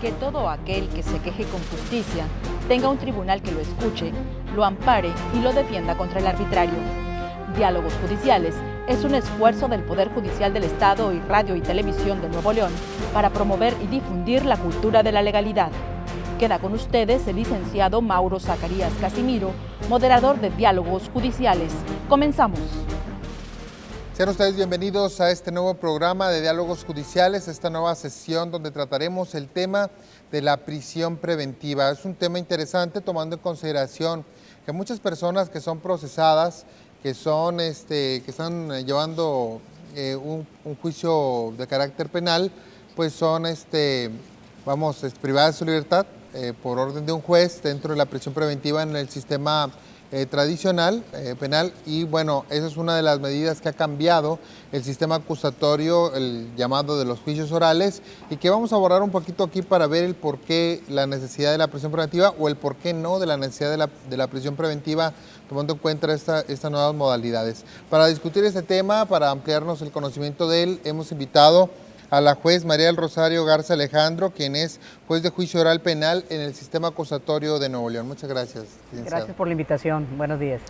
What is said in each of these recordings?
que todo aquel que se queje con justicia tenga un tribunal que lo escuche, lo ampare y lo defienda contra el arbitrario. Diálogos Judiciales es un esfuerzo del Poder Judicial del Estado y Radio y Televisión de Nuevo León para promover y difundir la cultura de la legalidad. Queda con ustedes el licenciado Mauro Zacarías Casimiro, moderador de Diálogos Judiciales. Comenzamos. Sean ustedes bienvenidos a este nuevo programa de Diálogos Judiciales, esta nueva sesión donde trataremos el tema de la prisión preventiva. Es un tema interesante tomando en consideración que muchas personas que son procesadas, que están llevando un juicio de carácter penal, pues son privadas de su libertad por orden de un juez dentro de la prisión preventiva en el sistema tradicional penal, y bueno, esa es una de las medidas que ha cambiado el sistema acusatorio, el llamado de los juicios orales, y que vamos a abordar un poquito aquí para ver el por qué la necesidad de la prisión preventiva o el por qué no de la necesidad de la prisión preventiva, tomando en cuenta estas nuevas modalidades. Para discutir este tema, para ampliarnos el conocimiento de él, hemos invitado a la juez María del Rosario Garza Alejandro, quien es juez de juicio oral penal en el sistema acusatorio de Nuevo León. Muchas gracias, licenciado. Gracias por la invitación. Buenos días.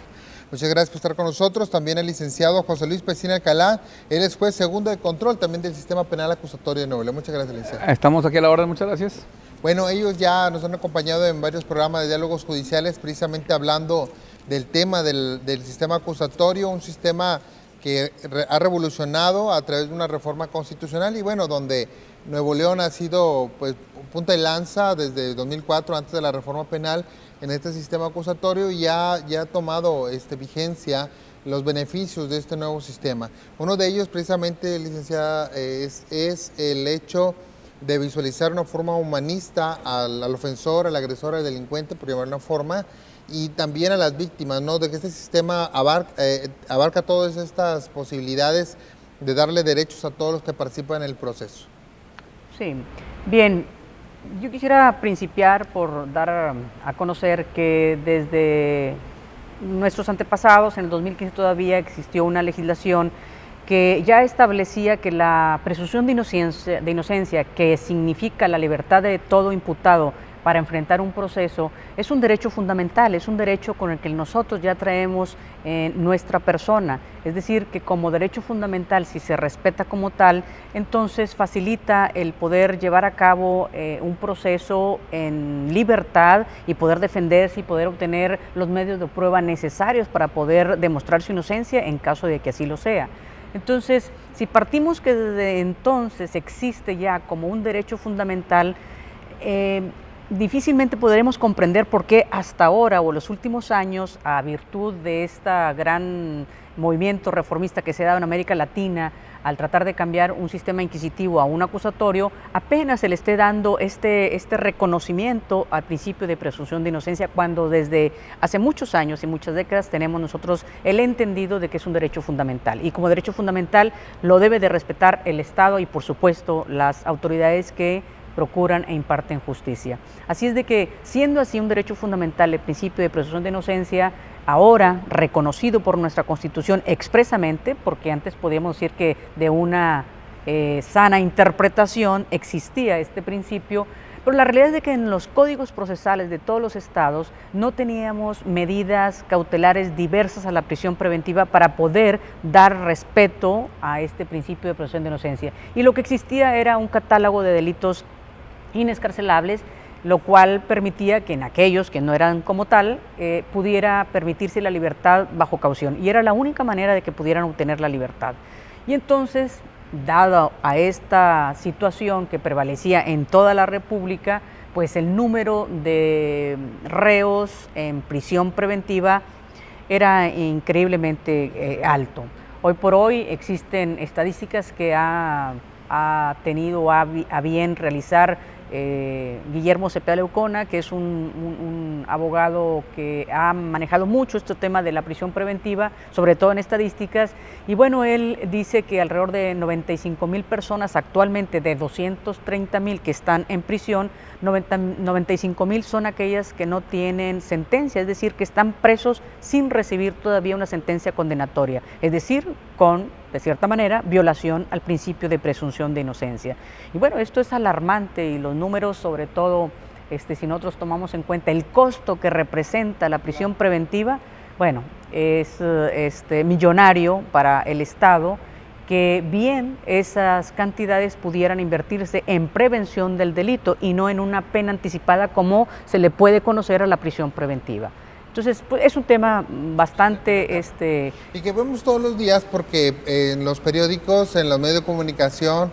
Muchas gracias por estar con nosotros. También el licenciado José Luis Pesina Alcalá, él es juez segundo de control también del sistema penal acusatorio de Nuevo León. Muchas gracias, licenciado. Estamos aquí a la orden, muchas gracias. Bueno, ellos ya nos han acompañado en varios programas de diálogos judiciales, precisamente hablando del tema del sistema acusatorio, un sistema que ha revolucionado a través de una reforma constitucional y bueno, donde Nuevo León ha sido pues punta de lanza desde 2004, antes de la reforma penal, en este sistema acusatorio, y ya ha tomado vigencia los beneficios de este nuevo sistema. Uno de ellos, precisamente, licenciada, es el hecho de visualizar una forma humanista al ofensor, al agresor, al delincuente, por llamar una forma, y también a las víctimas, ¿no? De que este sistema abarca todas estas posibilidades de darle derechos a todos los que participan en el proceso. Sí, bien, yo quisiera principiar por dar a conocer que desde nuestros antepasados, en el 2015 todavía existió una legislación que ya establecía que la presunción de inocencia, que significa la libertad de todo imputado para enfrentar un proceso, es un derecho fundamental, es un derecho con el que nosotros ya traemos nuestra persona. Es decir, que como derecho fundamental, si se respeta como tal, entonces facilita el poder llevar a cabo un proceso en libertad y poder defenderse y poder obtener los medios de prueba necesarios para poder demostrar su inocencia en caso de que así lo sea. Entonces, si partimos que desde entonces existe ya como un derecho fundamental, difícilmente podremos comprender por qué hasta ahora o los últimos años, a virtud de este gran movimiento reformista que se ha dado en América Latina, al tratar de cambiar un sistema inquisitivo a un acusatorio, apenas se le esté dando este reconocimiento al principio de presunción de inocencia, cuando desde hace muchos años y muchas décadas tenemos nosotros el entendido de que es un derecho fundamental. Y como derecho fundamental lo debe de respetar el Estado y, por supuesto, las autoridades que procuran e imparten justicia. Así es de que, siendo así un derecho fundamental el principio de presunción de inocencia, ahora reconocido por nuestra Constitución expresamente, porque antes podíamos decir que de una sana interpretación existía este principio, pero la realidad es de que en los códigos procesales de todos los estados no teníamos medidas cautelares diversas a la prisión preventiva para poder dar respeto a este principio de presunción de inocencia. Y lo que existía era un catálogo de delitos inescarcelables, lo cual permitía que en aquellos que no eran como tal, pudiera permitirse la libertad bajo caución, y era la única manera de que pudieran obtener la libertad. Y entonces, dado a esta situación que prevalecía en toda la República, pues el número de reos en prisión preventiva era increíblemente alto. Hoy por hoy existen estadísticas que ha tenido a bien realizar Guillermo Cepeda Leucona, que es un abogado que ha manejado mucho este tema de la prisión preventiva, sobre todo en estadísticas, y bueno, él dice que alrededor de 95,000 personas actualmente, de 230,000 que están en prisión, 95,000 son aquellas que no tienen sentencia, es decir, que están presos sin recibir todavía una sentencia condenatoria, es decir, con de cierta manera, violación al principio de presunción de inocencia. Y bueno, esto es alarmante y los números, sobre todo, si nosotros tomamos en cuenta el costo que representa la prisión preventiva, bueno, es millonario para el Estado, que bien esas cantidades pudieran invertirse en prevención del delito y no en una pena anticipada como se le puede conocer a la prisión preventiva. Entonces, pues, es un tema bastante... Y que vemos todos los días porque en los periódicos, en los medios de comunicación,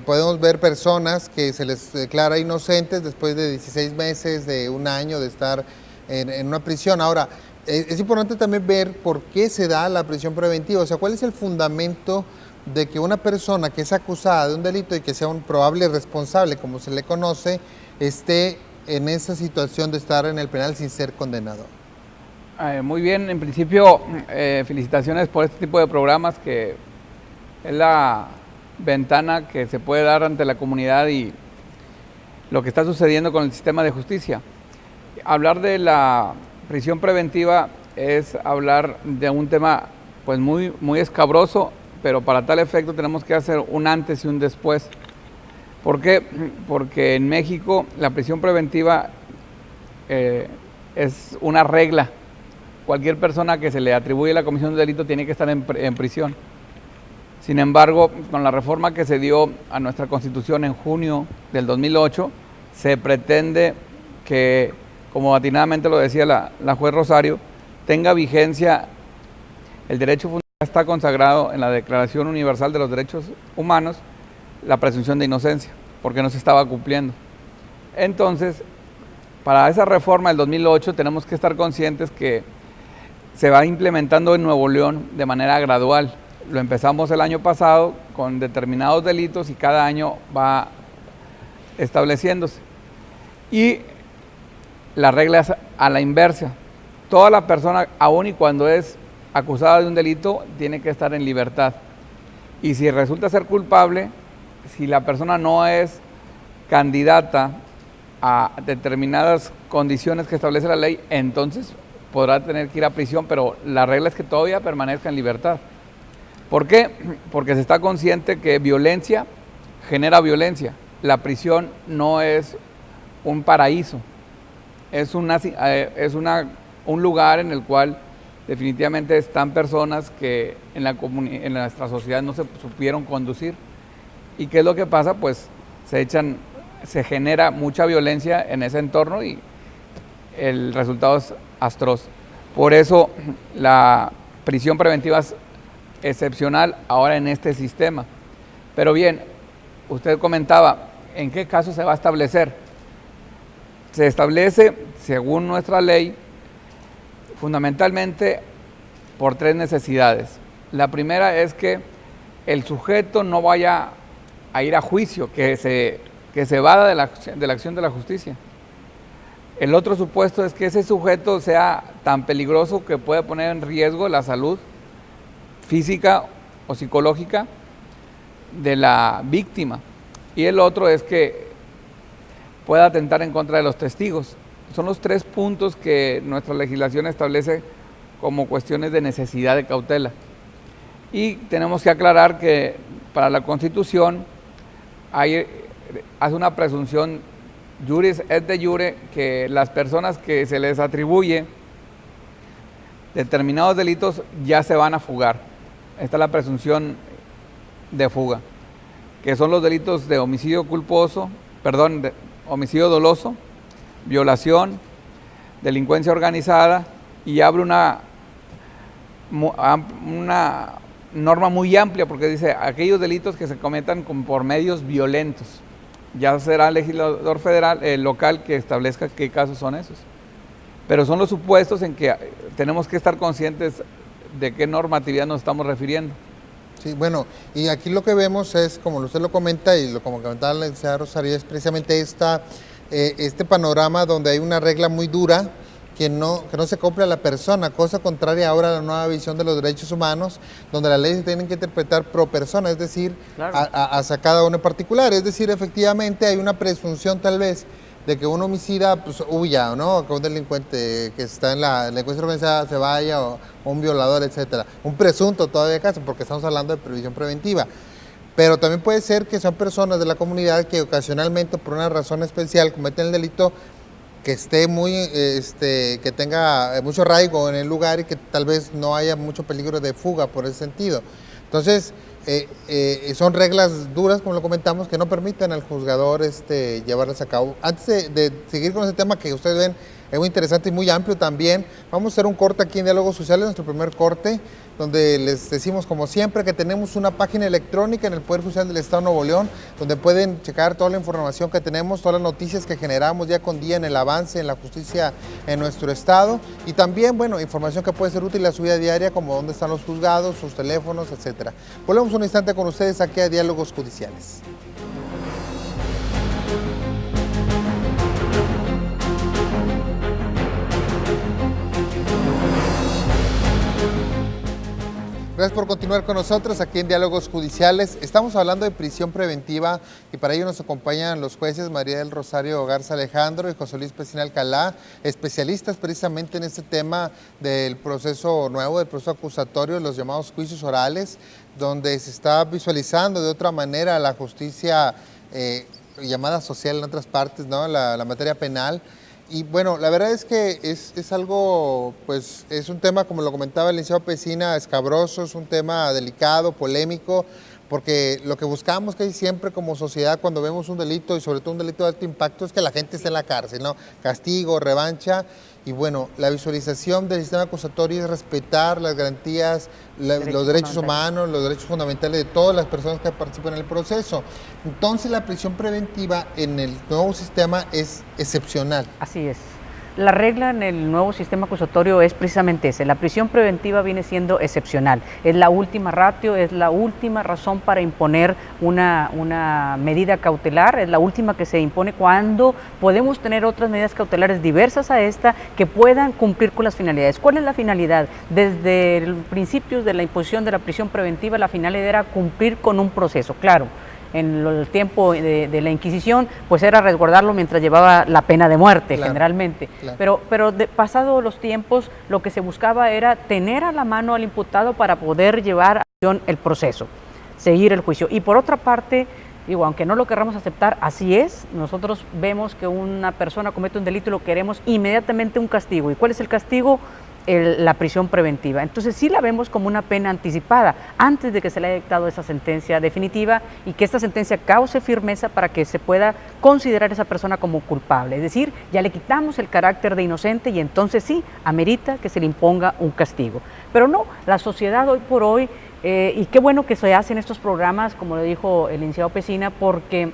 podemos ver personas que se les declara inocentes después de 16 meses, de un año de estar en una prisión. Ahora, es importante también ver por qué se da la prisión preventiva, o sea, cuál es el fundamento de que una persona que es acusada de un delito y que sea un probable responsable, como se le conoce, esté en esa situación de estar en el penal sin ser condenado. Muy bien, en principio, felicitaciones por este tipo de programas, que es la ventana que se puede dar ante la comunidad y lo que está sucediendo con el sistema de justicia. Hablar de la prisión preventiva es hablar de un tema pues muy escabroso, pero para tal efecto tenemos que hacer un antes y un después. ¿Por qué? Porque en México la prisión preventiva es una regla. Cualquier persona que se le atribuye la comisión de delito tiene que estar en prisión. Sin embargo, con la reforma que se dio a nuestra Constitución en junio del 2008, se pretende que, como atinadamente lo decía la juez Rosario, tenga vigencia el derecho fundamental. Está consagrado en la Declaración Universal de los Derechos Humanos la presunción de inocencia, porque no se estaba cumpliendo. Entonces, para esa reforma del 2008 tenemos que estar conscientes que se va implementando en Nuevo León de manera gradual. Lo empezamos el año pasado con determinados delitos y cada año va estableciéndose. Y la regla es a la inversa. Toda la persona, aun y cuando es acusada de un delito, tiene que estar en libertad. Y si resulta ser culpable, si la persona no es candidata a determinadas condiciones que establece la ley, entonces podrá tener que ir a prisión, pero la regla es que todavía permanezca en libertad. ¿Por qué? Porque se está consciente que violencia genera violencia. La prisión no es un paraíso, es un lugar en el cual definitivamente están personas que en nuestra sociedad no se supieron conducir. ¿Y qué es lo que pasa? Pues se genera mucha violencia en ese entorno y el resultado es astroz. Por eso la prisión preventiva es excepcional ahora en este sistema. Pero bien, usted comentaba, ¿en qué caso se va a establecer? Se establece, según nuestra ley, fundamentalmente por tres necesidades. La primera es que el sujeto no vaya a ir a juicio, que se evada de la acción de la justicia. El otro supuesto es que ese sujeto sea tan peligroso que puede poner en riesgo la salud física o psicológica de la víctima. Y el otro es que pueda atentar en contra de los testigos. Son los tres puntos que nuestra legislación establece como cuestiones de necesidad de cautela. Y tenemos que aclarar que para la Constitución hace una presunción juris et de jure, que las personas que se les atribuye determinados delitos ya se van a fugar. Esta es la presunción de fuga, que son los delitos de homicidio homicidio doloso, violación, delincuencia organizada, y abre una norma muy amplia porque dice aquellos delitos que se cometan por medios violentos. Ya será el legislador federal, local, que establezca qué casos son esos. Pero son los supuestos en que tenemos que estar conscientes de qué normatividad nos estamos refiriendo. Sí, bueno, y aquí lo que vemos es, como usted lo comenta y como comentaba la licenciada Rosario, es precisamente este panorama donde hay una regla muy dura que no se cumple a la persona, cosa contraria ahora a la nueva visión de los derechos humanos, donde las leyes se tienen que interpretar pro persona, es decir, claro, hacia cada uno en particular. Es decir, efectivamente hay una presunción tal vez de que un homicida pues huya, ¿no? Que un delincuente que está en la delincuencia organizada se vaya, o un violador, etcétera. Un presunto todavía caso, porque estamos hablando de previsión preventiva. Pero también puede ser que son personas de la comunidad que ocasionalmente por una razón especial cometen el delito, que esté que tenga mucho arraigo en el lugar y que tal vez no haya mucho peligro de fuga por ese sentido. Entonces, son reglas duras, como lo comentamos, que no permiten al juzgador llevarlas a cabo. Antes de seguir con ese tema que ustedes ven es muy interesante y muy amplio también, vamos a hacer un corte aquí en Diálogos Sociales, nuestro primer corte, donde les decimos, como siempre, que tenemos una página electrónica en el Poder Judicial del Estado de Nuevo León, donde pueden checar toda la información que tenemos, todas las noticias que generamos día con día en el avance en la justicia en nuestro estado, y también, bueno, información que puede ser útil a su vida diaria, como dónde están los juzgados, sus teléfonos, etcétera. Volvemos un instante con ustedes aquí a Diálogos Judiciales. Gracias por continuar con nosotros aquí en Diálogos Judiciales. Estamos hablando de prisión preventiva y para ello nos acompañan los jueces María del Rosario Garza Alejandro y José Luis Pesina Alcalá, especialistas precisamente en este tema del proceso nuevo, del proceso acusatorio, los llamados juicios orales, donde se está visualizando de otra manera la justicia llamada social en otras partes, ¿no? La materia penal. Y bueno, la verdad es que es algo, pues es un tema, como lo comentaba el licenciado Pesina, escabroso, es un tema delicado, polémico, porque lo que buscamos que siempre como sociedad cuando vemos un delito, y sobre todo un delito de alto impacto, es que la gente esté en la cárcel, ¿no? Castigo, revancha, y bueno, la visualización del sistema acusatorio es respetar las garantías, los derechos humanos, los derechos fundamentales de todas las personas que participan en el proceso. Entonces la prisión preventiva en el nuevo sistema es excepcional. Así es. La regla en el nuevo sistema acusatorio es precisamente ese. La prisión preventiva viene siendo excepcional. Es la última ratio, es la última razón para imponer una medida cautelar, es la última que se impone cuando podemos tener otras medidas cautelares diversas a esta que puedan cumplir con las finalidades. ¿Cuál es la finalidad? Desde el principio de la imposición de la prisión preventiva, la finalidad era cumplir con un proceso, claro. En el tiempo de la Inquisición, pues era resguardarlo mientras llevaba la pena de muerte, claro, generalmente. Claro. Pero pasado los tiempos, lo que se buscaba era tener a la mano al imputado para poder llevar a acción el proceso, seguir el juicio. Y por otra parte, digo, aunque no lo querramos aceptar, así es. Nosotros vemos que una persona comete un delito y lo queremos inmediatamente un castigo. ¿Y cuál es el castigo? La prisión preventiva. Entonces sí la vemos como una pena anticipada antes de que se le haya dictado esa sentencia definitiva y que esta sentencia cause firmeza para que se pueda considerar a esa persona como culpable. Es decir, ya le quitamos el carácter de inocente y entonces sí, amerita que se le imponga un castigo. Pero no, la sociedad hoy por hoy, y qué bueno que se hacen estos programas, como lo dijo el licenciado Pesina, porque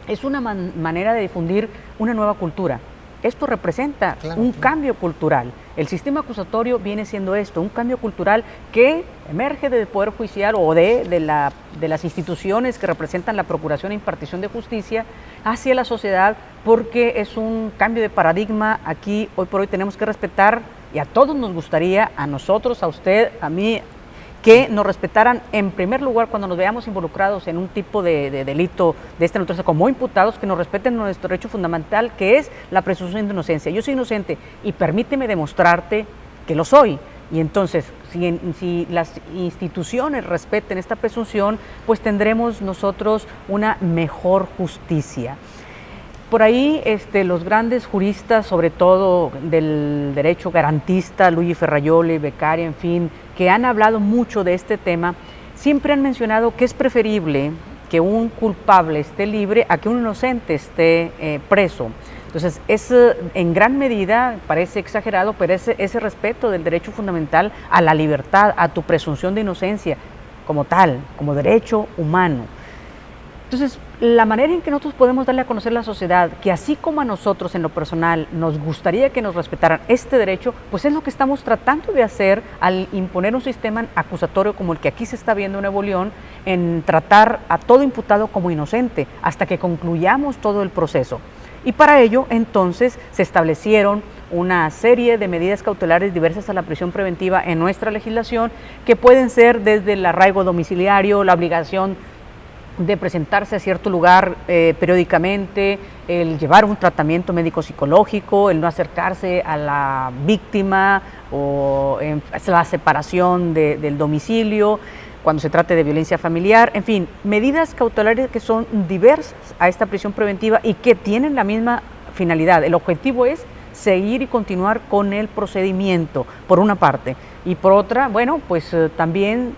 es una manera de difundir una nueva cultura. Esto representa un cambio cultural. El sistema acusatorio viene siendo esto, un cambio cultural que emerge del Poder Judicial o de las instituciones que representan la procuración e impartición de justicia hacia la sociedad, porque es un cambio de paradigma. Aquí, hoy por hoy, tenemos que respetar, y a todos nos gustaría, a nosotros, a usted, a mí, que nos respetaran en primer lugar cuando nos veamos involucrados en un tipo de delito de esta naturaleza como imputados, que nos respeten nuestro derecho fundamental, que es la presunción de inocencia. Yo soy inocente y permíteme demostrarte que lo soy. Y entonces, si las instituciones respeten esta presunción, pues tendremos nosotros una mejor justicia. Por ahí los grandes juristas, sobre todo del derecho garantista, Luigi Ferrajoli, Beccaria, en fin, que han hablado mucho de este tema, siempre han mencionado que es preferible que un culpable esté libre a que un inocente esté preso. Entonces, es en gran medida, parece exagerado, pero ese respeto del derecho fundamental a la libertad, a tu presunción de inocencia, como tal, como derecho humano. Entonces, la manera en que nosotros podemos darle a conocer a la sociedad que así como a nosotros en lo personal nos gustaría que nos respetaran este derecho, pues es lo que estamos tratando de hacer al imponer un sistema acusatorio como el que aquí se está viendo en Nuevo León, en tratar a todo imputado como inocente hasta que concluyamos todo el proceso. Y para ello, entonces, se establecieron una serie de medidas cautelares diversas a la prisión preventiva en nuestra legislación, que pueden ser desde el arraigo domiciliario, la obligación de presentarse a cierto lugar periódicamente, el llevar un tratamiento médico-psicológico, el no acercarse a la víctima o la separación del domicilio cuando se trate de violencia familiar, en fin, medidas cautelares que son diversas a esta prisión preventiva y que tienen la misma finalidad. El objetivo es seguir y continuar con el procedimiento, por una parte, y por otra, bueno, pues también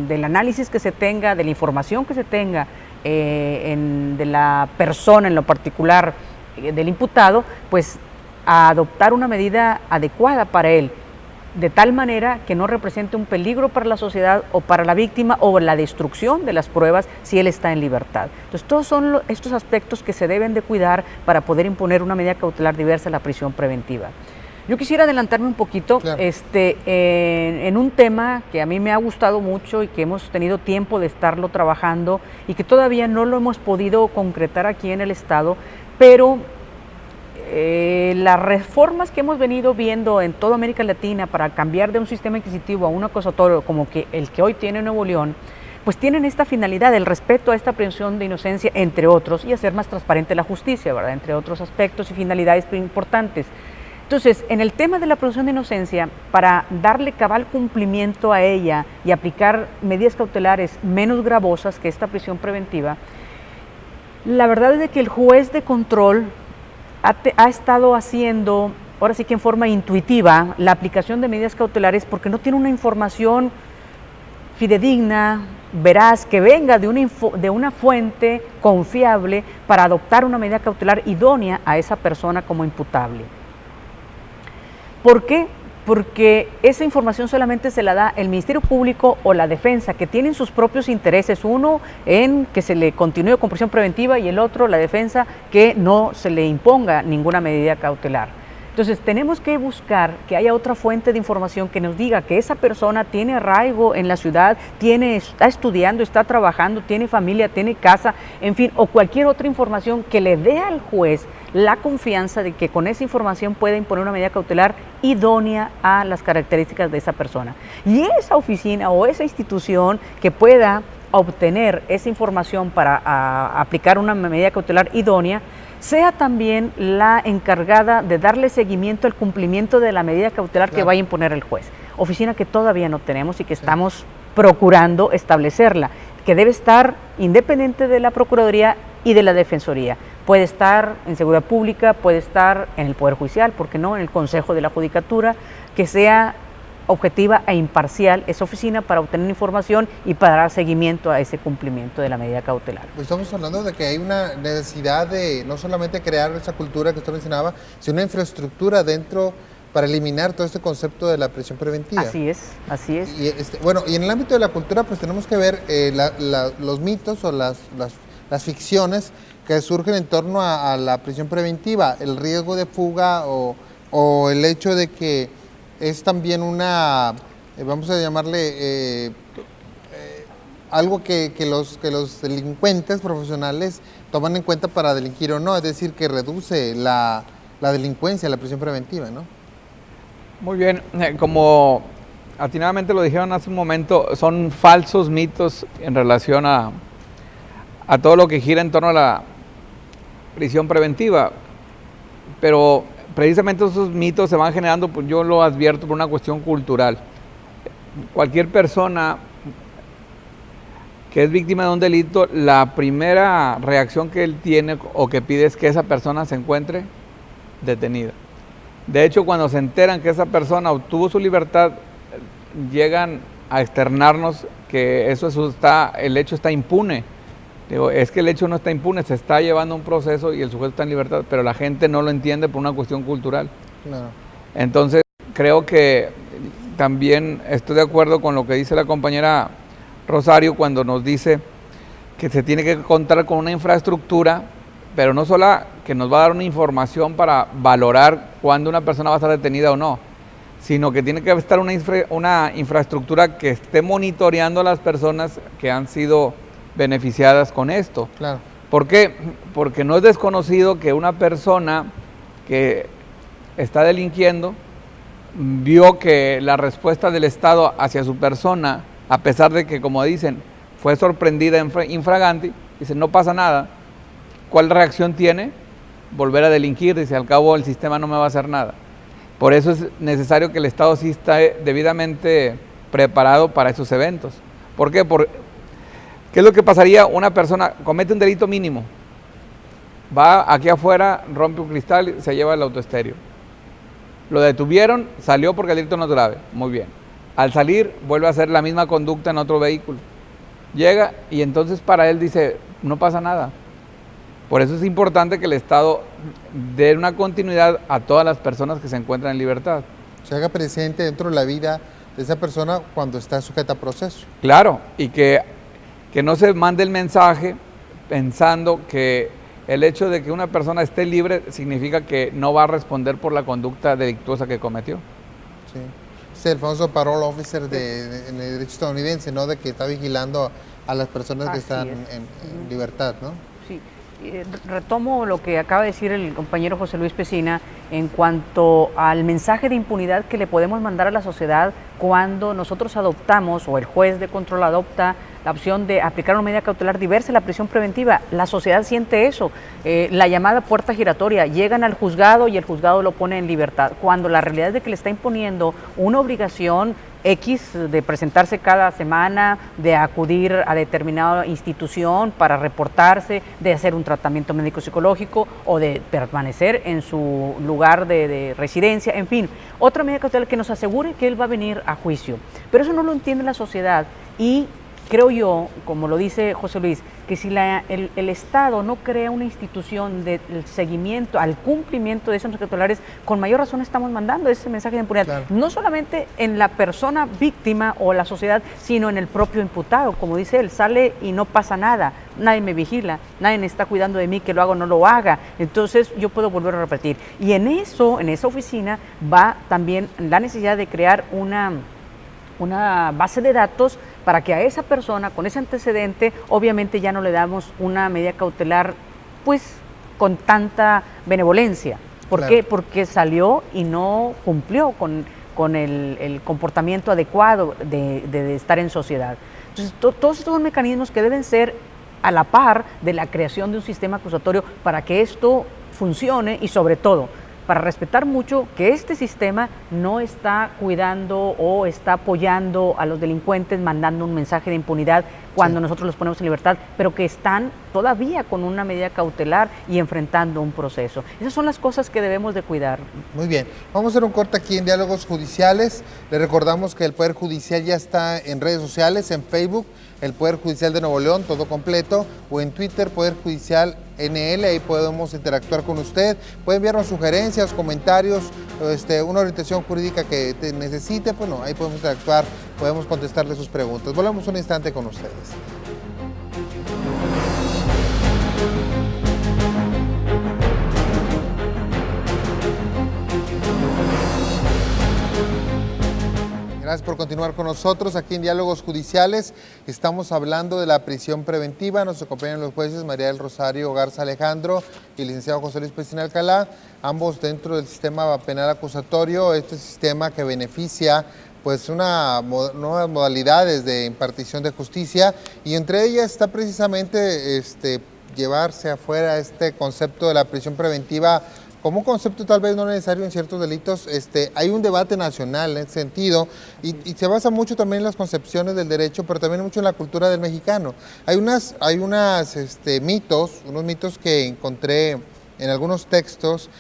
del análisis que se tenga, de la información que se tenga de la persona en lo particular del imputado, pues a adoptar una medida adecuada para él, de tal manera que no represente un peligro para la sociedad o para la víctima o la destrucción de las pruebas si él está en libertad. Entonces, todos son estos aspectos que se deben de cuidar para poder imponer una medida cautelar diversa a la prisión preventiva. Yo quisiera adelantarme un poquito, claro, en un tema que a mí me ha gustado mucho y que hemos tenido tiempo de estarlo trabajando y que todavía no lo hemos podido concretar aquí en el Estado, pero las reformas que hemos venido viendo en toda América Latina para cambiar de un sistema inquisitivo a un acusatorio como que el que hoy tiene Nuevo León, pues tienen esta finalidad, el respeto a esta presunción de inocencia, entre otros, y hacer más transparente la justicia, ¿verdad?, entre otros aspectos y finalidades importantes. Entonces, en el tema de la presunción de inocencia, para darle cabal cumplimiento a ella y aplicar medidas cautelares menos gravosas que esta prisión preventiva, la verdad es de que el juez de control ha estado haciendo, ahora sí que en forma intuitiva, la aplicación de medidas cautelares porque no tiene una información fidedigna, veraz, que venga de una fuente confiable para adoptar una medida cautelar idónea a esa persona como imputable. ¿Por qué? Porque esa información solamente se la da el Ministerio Público o la Defensa, que tienen sus propios intereses, uno en que se le continúe con prisión preventiva y el otro, la Defensa, que no se le imponga ninguna medida cautelar. Entonces tenemos que buscar que haya otra fuente de información que nos diga que esa persona tiene arraigo en la ciudad, está estudiando, está trabajando, tiene familia, tiene casa, en fin, o cualquier otra información que le dé al juez la confianza de que con esa información puede imponer una medida cautelar idónea a las características de esa persona. Y esa oficina o esa institución que pueda obtener esa información para aplicar una medida cautelar idónea, sea también la encargada de darle seguimiento al cumplimiento de la medida cautelar que vaya a imponer el juez. Oficina que todavía no tenemos y que estamos procurando establecerla, que debe estar independiente de la Procuraduría y de la Defensoría. Puede estar en Seguridad Pública, puede estar en el Poder Judicial, ¿por qué no?, en el Consejo de la Judicatura, que sea objetiva e imparcial esa oficina para obtener información y para dar seguimiento a ese cumplimiento de la medida cautelar. Pues estamos hablando de que hay una necesidad de no solamente crear esa cultura que usted mencionaba, sino una infraestructura dentro para eliminar todo este concepto de la prisión preventiva. Así es, así es. Y bueno, y en el ámbito de la cultura, pues tenemos que ver los mitos o las ficciones que surgen en torno a la prisión preventiva, el riesgo de fuga o el hecho de que es también una, vamos a llamarle, algo que los delincuentes profesionales toman en cuenta para delinquir o no, es decir, que reduce la delincuencia, la prisión preventiva, ¿no? Muy bien, como atinadamente lo dijeron hace un momento, son falsos mitos en relación a todo lo que gira en torno a la prisión preventiva, pero precisamente esos mitos se van generando, pues yo lo advierto, por una cuestión cultural. Cualquier persona que es víctima de un delito, la primera reacción que él tiene o que pide es que esa persona se encuentre detenida. De hecho, cuando se enteran que esa persona obtuvo su libertad, llegan a externarnos que el hecho está impune. Digo, es que el hecho no está impune, se está llevando un proceso y el sujeto está en libertad, pero la gente no lo entiende por una cuestión cultural. Claro. Entonces, creo que también estoy de acuerdo con lo que dice la compañera Rosario cuando nos dice que se tiene que contar con una infraestructura, pero no solo que nos va a dar una información para valorar cuándo una persona va a estar detenida o no, sino que tiene que estar una infraestructura que esté monitoreando a las personas que han sido beneficiadas con esto. Claro. ¿Por qué? Porque no es desconocido que una persona que está delinquiendo vio que la respuesta del Estado hacia su persona, a pesar de que, como dicen, fue sorprendida infraganti, dice, no pasa nada. ¿Cuál reacción tiene? Volver a delinquir, dice, al cabo el sistema no me va a hacer nada. Por eso es necesario que el Estado sí esté debidamente preparado para esos eventos. ¿Por qué? ¿Qué es lo que pasaría? Una persona comete un delito mínimo, va aquí afuera, rompe un cristal y se lleva el autoestéreo. Lo detuvieron, salió porque el delito no es grave, muy bien. Al salir vuelve a hacer la misma conducta en otro vehículo. Llega y entonces para él dice, no pasa nada. Por eso es importante que el Estado dé una continuidad a todas las personas que se encuentran en libertad. Se haga presente dentro de la vida de esa persona cuando está sujeta a proceso. Claro, y que no se mande el mensaje pensando que el hecho de que una persona esté libre significa que no va a responder por la conducta delictuosa que cometió. Sí. Es el famoso parole officer en el derecho estadounidense, ¿no? De que está vigilando a las personas que están en libertad, ¿no? Sí. Retomo lo que acaba de decir el compañero José Luis Pesina en cuanto al mensaje de impunidad que le podemos mandar a la sociedad cuando nosotros adoptamos o el juez de control adopta la opción de aplicar una medida cautelar diversa, la prisión preventiva. La sociedad siente eso, la llamada puerta giratoria, llegan al juzgado y el juzgado lo pone en libertad, cuando la realidad es de que le está imponiendo una obligación X de presentarse cada semana, de acudir a determinada institución para reportarse, de hacer un tratamiento médico-psicológico o de permanecer en su lugar de residencia, en fin, otra medida cautelar que nos asegure que él va a venir a juicio. Pero eso no lo entiende la sociedad y creo yo, como lo dice José Luis, que si el Estado no crea una institución del seguimiento al cumplimiento de esas medidas cautelares, con mayor razón estamos mandando ese mensaje de impunidad, claro, no solamente en la persona víctima o la sociedad, sino en el propio imputado. Como dice él, sale y no pasa nada, nadie me vigila, nadie me está cuidando de mí, que lo haga o no lo haga, entonces yo puedo volver a repetir. Y en esa oficina va también la necesidad de crear una base de datos para que a esa persona con ese antecedente obviamente ya no le damos una medida cautelar pues con tanta benevolencia. ¿Por qué? Porque salió y no cumplió con el comportamiento adecuado de estar en sociedad. Entonces todos estos son mecanismos que deben ser a la par de la creación de un sistema acusatorio para que esto funcione y sobre todo para respetar mucho que este sistema no está cuidando o está apoyando a los delincuentes, mandando un mensaje de impunidad cuando nosotros los ponemos en libertad, pero que están todavía con una medida cautelar y enfrentando un proceso. Esas son las cosas que debemos de cuidar. Muy bien, vamos a hacer un corte aquí en Diálogos Judiciales. Le recordamos que el Poder Judicial ya está en redes sociales, en Facebook, el Poder Judicial de Nuevo León, todo completo, o en Twitter, Poder Judicial NL, ahí podemos interactuar con usted, puede enviarnos sugerencias, comentarios, una orientación jurídica que necesite, pues no, ahí podemos interactuar, podemos contestarle sus preguntas. Volvemos un instante con ustedes. Gracias por continuar con nosotros aquí en Diálogos Judiciales. Estamos hablando de la prisión preventiva. Nos acompañan los jueces María del Rosario Garza Alejandro y el licenciado José Luis Pesina Alcalá, ambos dentro del sistema penal acusatorio, este sistema que beneficia pues nuevas modalidades de impartición de justicia, y entre ellas está precisamente llevarse afuera este concepto de la prisión preventiva como un concepto tal vez no necesario en ciertos delitos. Hay un debate nacional en ese sentido y se basa mucho también en las concepciones del derecho, pero también mucho en la cultura del mexicano. Hay unos mitos que encontré en algunos textos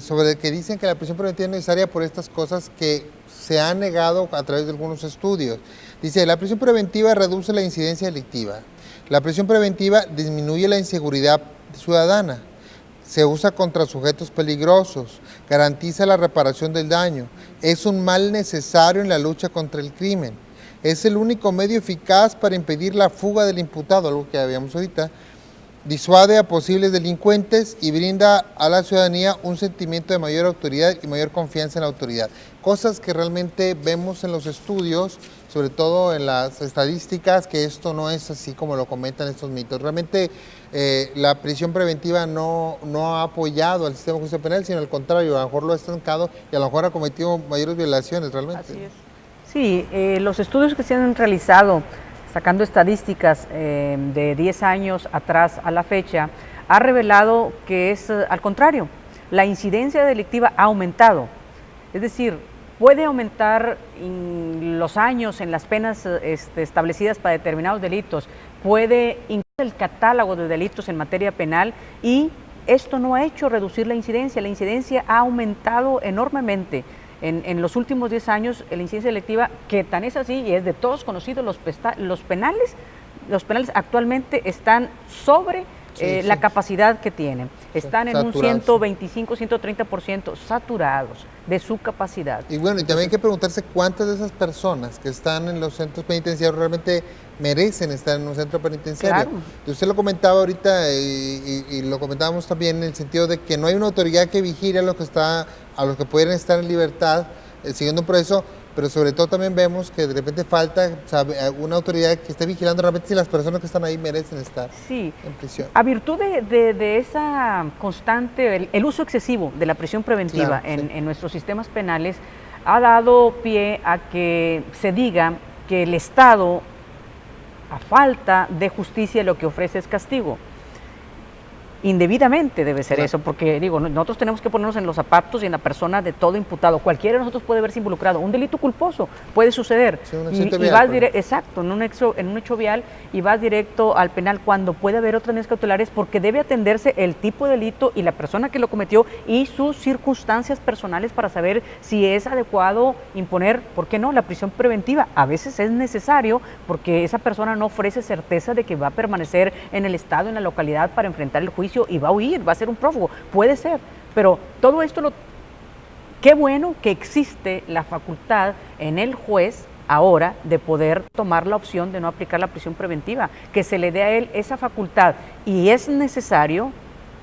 sobre que dicen que la prisión preventiva es necesaria por estas cosas que se han negado a través de algunos estudios. Dice, la prisión preventiva reduce la incidencia delictiva. La prisión preventiva disminuye la inseguridad ciudadana. Se usa contra sujetos peligrosos, garantiza la reparación del daño, es un mal necesario en la lucha contra el crimen, es el único medio eficaz para impedir la fuga del imputado, algo que habíamos ahorita, disuade a posibles delincuentes y brinda a la ciudadanía un sentimiento de mayor autoridad y mayor confianza en la autoridad. Cosas que realmente vemos en los estudios, sobre todo en las estadísticas, que esto no es así como lo comentan estos mitos. Realmente la prisión preventiva no ha apoyado al sistema de justicia penal, sino al contrario, a lo mejor lo ha estancado y a lo mejor ha cometido mayores violaciones realmente. Así es. Sí, los estudios que se han realizado sacando estadísticas de 10 años atrás a la fecha, ha revelado que es al contrario, la incidencia delictiva ha aumentado. Es decir, puede aumentar los años en las penas establecidas para determinados delitos, puede incluir el catálogo de delitos en materia penal y esto no ha hecho reducir la incidencia ha aumentado enormemente. En los últimos 10 años, la incidencia delictiva, que tan es así y es de todos conocido, los penales actualmente están sobre la capacidad que tienen. Están en un 125, 130% saturados de su capacidad. Y bueno, y también hay que preguntarse cuántas de esas personas que están en los centros penitenciarios realmente merecen estar en un centro penitenciario. Claro. Usted lo comentaba ahorita y lo comentábamos también en el sentido de que no hay una autoridad que vigile a los que pueden estar en libertad siguiendo un proceso, pero sobre todo también vemos que de repente falta una autoridad que esté vigilando realmente si las personas que están ahí merecen estar en prisión. A virtud de esa constante, el uso excesivo de la prisión preventiva en nuestros sistemas penales, ha dado pie a que se diga que el Estado, a falta de justicia, lo que ofrece es castigo. Indebidamente debe ser eso, porque digo, nosotros tenemos que ponernos en los zapatos y en la persona de todo imputado. Cualquiera de nosotros puede verse involucrado. Un delito culposo puede suceder. Sí, y vas exacto, en un hecho vial y vas directo al penal cuando puede haber otras medidas cautelares porque debe atenderse el tipo de delito y la persona que lo cometió y sus circunstancias personales para saber si es adecuado imponer, ¿por qué no?, la prisión preventiva. A veces es necesario porque esa persona no ofrece certeza de que va a permanecer en el estado, en la localidad para enfrentar el juicio y va a huir, va a ser un prófugo, puede ser, pero todo esto, qué bueno que existe la facultad en el juez ahora de poder tomar la opción de no aplicar la prisión preventiva, que se le dé a él esa facultad y es necesario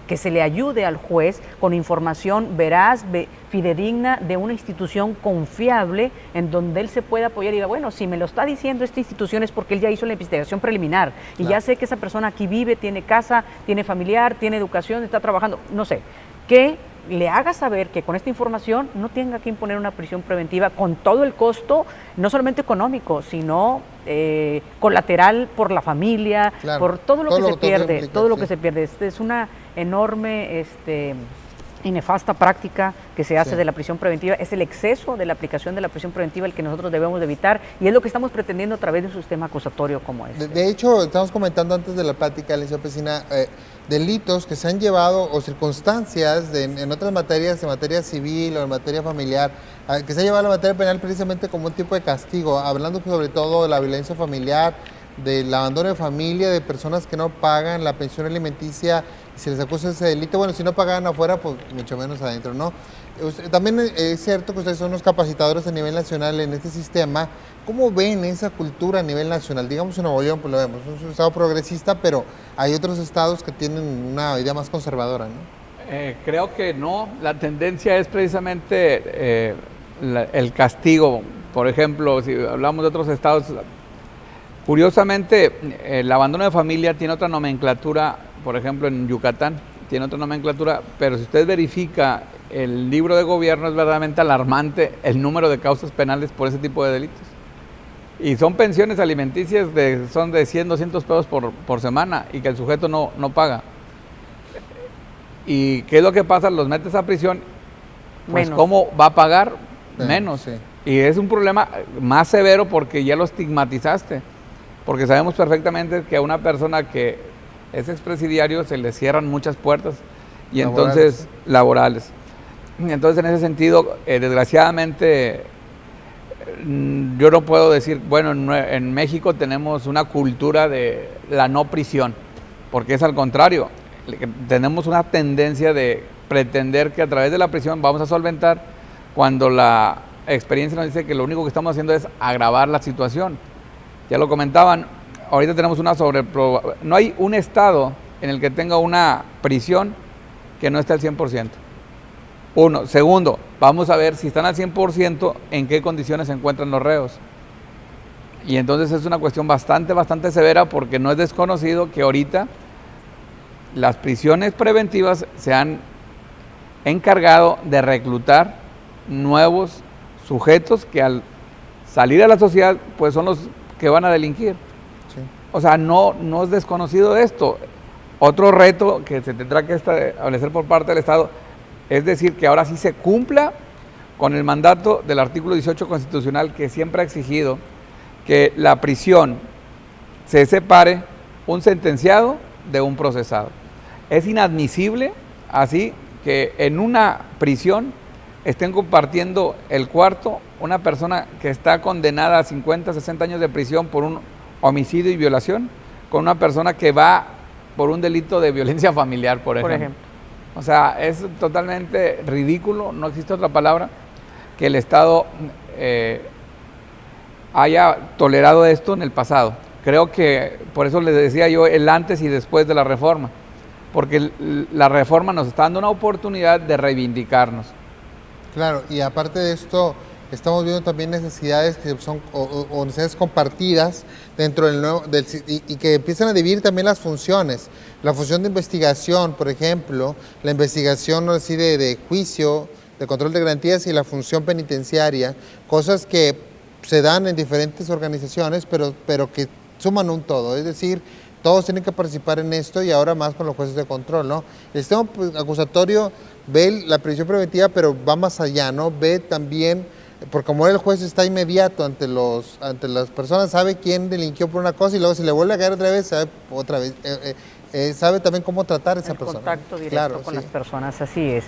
que se le ayude al juez con información veraz, fidedigna de una institución confiable en donde él se pueda apoyar y diga, bueno, si me lo está diciendo esta institución es porque él ya hizo la investigación preliminar y ya sé que esa persona aquí vive, tiene casa, tiene familiar, tiene educación, está trabajando, no sé, que le haga saber que con esta información no tenga que imponer una prisión preventiva con todo el costo, no solamente económico, sino colateral por la familia, por todo lo que se pierde, todo lo que se pierde. Es una enorme y nefasta práctica que se hace de la prisión preventiva, es el exceso de la aplicación de la prisión preventiva el que nosotros debemos de evitar y es lo que estamos pretendiendo a través de un sistema acusatorio como este. De hecho, estamos comentando antes de la plática, Alicia Pesina, delitos que se han llevado o circunstancias en otras materias, en materia civil o en materia familiar, que se ha llevado a la materia penal precisamente como un tipo de castigo, hablando sobre todo de la violencia familiar, del abandono de familia, de personas que no pagan la pensión alimenticia, si les acusa ese delito, bueno, si no pagan afuera, pues mucho menos adentro, ¿no? También es cierto que ustedes son unos capacitadores a nivel nacional en este sistema. ¿Cómo ven esa cultura a nivel nacional? Digamos en Nuevo León, pues lo vemos, es un estado progresista, pero hay otros estados que tienen una idea más conservadora, ¿no? Creo que no, la tendencia es precisamente el castigo. Por ejemplo, si hablamos de otros estados, curiosamente el abandono de familia tiene otra nomenclatura, por ejemplo en Yucatán tiene otra nomenclatura, pero si usted verifica el libro de gobierno es verdaderamente alarmante el número de causas penales por ese tipo de delitos. Y son pensiones alimenticias son de 100, 200 pesos por semana y que el sujeto no paga. ¿Y qué es lo que pasa? Los metes a prisión, pues menos. ¿Cómo va a pagar? Menos. Sí. Y es un problema más severo porque ya lo estigmatizaste. Porque sabemos perfectamente que a una persona que es expresidiario se le cierran muchas puertas y entonces laborales. Entonces en ese sentido, desgraciadamente, yo no puedo decir, bueno, en México tenemos una cultura de la no prisión, porque es al contrario, tenemos una tendencia de pretender que a través de la prisión vamos a solventar cuando la experiencia nos dice que lo único que estamos haciendo es agravar la situación. Ya lo comentaban, ahorita tenemos no hay un estado en el que tenga una prisión que no esté al 100%. Uno. Segundo, vamos a ver si están al 100%, en qué condiciones se encuentran los reos. Y entonces es una cuestión bastante severa porque no es desconocido que ahorita las prisiones preventivas se han encargado de reclutar nuevos sujetos que al salir a la sociedad pues son los que van a delinquir. o sea, no es desconocido esto. Otro reto que se tendrá que establecer por parte del Estado es decir que ahora sí se cumpla con el mandato del artículo 18 constitucional, que siempre ha exigido que la prisión se separe un sentenciado de un procesado. Es inadmisible así que en una prisión estén compartiendo el cuarto una persona que está condenada a 50, 60 años de prisión por un homicidio y violación, con una persona que va por un delito de violencia familiar, por ejemplo. O sea, es totalmente ridículo, no existe otra palabra, que el Estado haya tolerado esto en el pasado. Creo que, por eso les decía yo, el antes y después de la reforma, porque la reforma nos está dando una oportunidad de reivindicarnos. Claro, y aparte de esto, estamos viendo también necesidades que son o necesidades compartidas dentro del nuevo y que empiezan a dividir también las funciones. La función de investigación, por ejemplo, la investigación así de juicio, de control de garantías, y la función penitenciaria, cosas que se dan en diferentes organizaciones, pero que suman un todo, es decir, todos tienen que participar en esto, y ahora más con los jueces de control, ¿no? El sistema acusatorio ve la prisión preventiva, pero va más allá, ¿no? Ve también, porque como el juez está inmediato ante las personas, sabe quién delinquió por una cosa, y luego si le vuelve a caer otra vez, sabe también cómo tratar a esa persona. Contacto directo, claro, con sí. las personas, así es.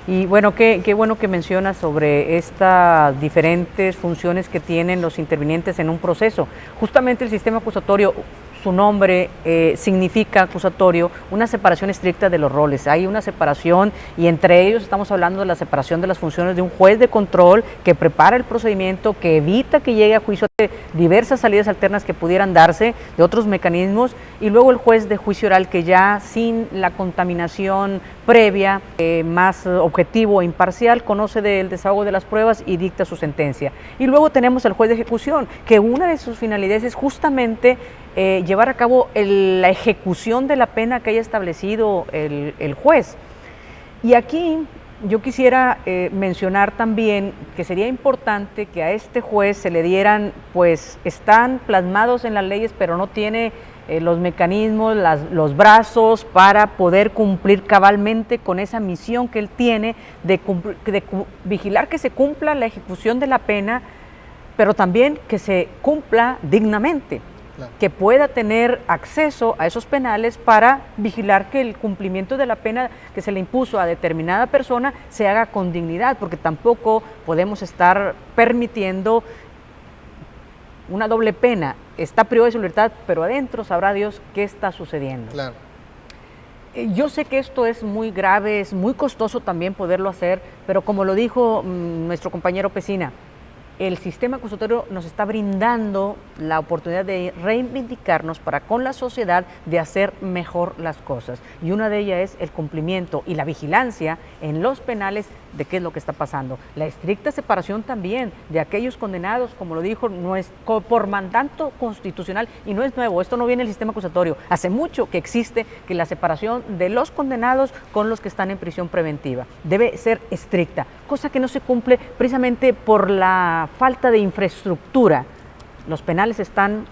Y bueno, qué bueno que mencionas sobre estas diferentes funciones que tienen los intervinientes en un proceso. Justamente el sistema acusatorio, su nombre significa acusatorio, una separación estricta de los roles. Hay una separación, y entre ellos estamos hablando de la separación de las funciones de un juez de control que prepara el procedimiento, que evita que llegue a juicio, de diversas salidas alternas que pudieran darse, de otros mecanismos, y luego el juez de juicio oral, que ya sin la contaminación previa, más objetivo e imparcial, conoce del desahogo de las pruebas y dicta su sentencia. Y luego tenemos al juez de ejecución, que una de sus finalidades es justamente llevar a cabo la ejecución de la pena que haya establecido el juez. Y aquí yo quisiera mencionar también que sería importante que a este juez se le dieran, pues están plasmados en las leyes, pero no tiene los mecanismos, los brazos para poder cumplir cabalmente con esa misión que él tiene de vigilar que se cumpla la ejecución de la pena, pero también que se cumpla dignamente. Claro. Que pueda tener acceso a esos penales para vigilar que el cumplimiento de la pena que se le impuso a determinada persona se haga con dignidad, porque tampoco podemos estar permitiendo una doble pena. Está privado de su libertad, pero adentro sabrá Dios qué está sucediendo. Claro. Yo sé que esto es muy grave, es muy costoso también poderlo hacer, pero como lo dijo nuestro compañero Pesina, el sistema acusatorio nos está brindando la oportunidad de reivindicarnos para con la sociedad, de hacer mejor las cosas. Y una de ellas es el cumplimiento y la vigilancia en los penales de qué es lo que está pasando. La estricta separación también de aquellos condenados, como lo dijo, no es por mandato constitucional, y no es nuevo, esto no viene del sistema acusatorio. Hace mucho que existe que la separación de los condenados con los que están en prisión preventiva debe ser estricta, cosa que no se cumple precisamente por la falta de infraestructura. Los penales están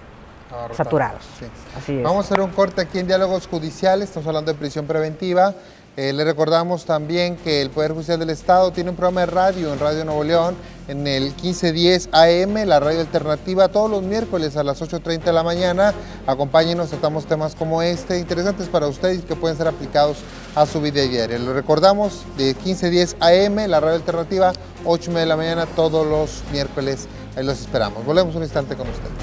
saturados. Sí. Así es. Vamos a hacer un corte aquí en Diálogos Judiciales, estamos hablando de prisión preventiva. Le recordamos también que el Poder Judicial del Estado tiene un programa de radio en Radio Nuevo León, en el 1510 AM, la radio alternativa, todos los miércoles a las 8:30 de la mañana. Acompáñenos, tratamos temas como este, interesantes para ustedes, que pueden ser aplicados a su vida diaria. Lo recordamos, de 1510 AM, la radio alternativa, 8:30 de la mañana, todos los miércoles. Ahí los esperamos. Volvemos un instante con ustedes.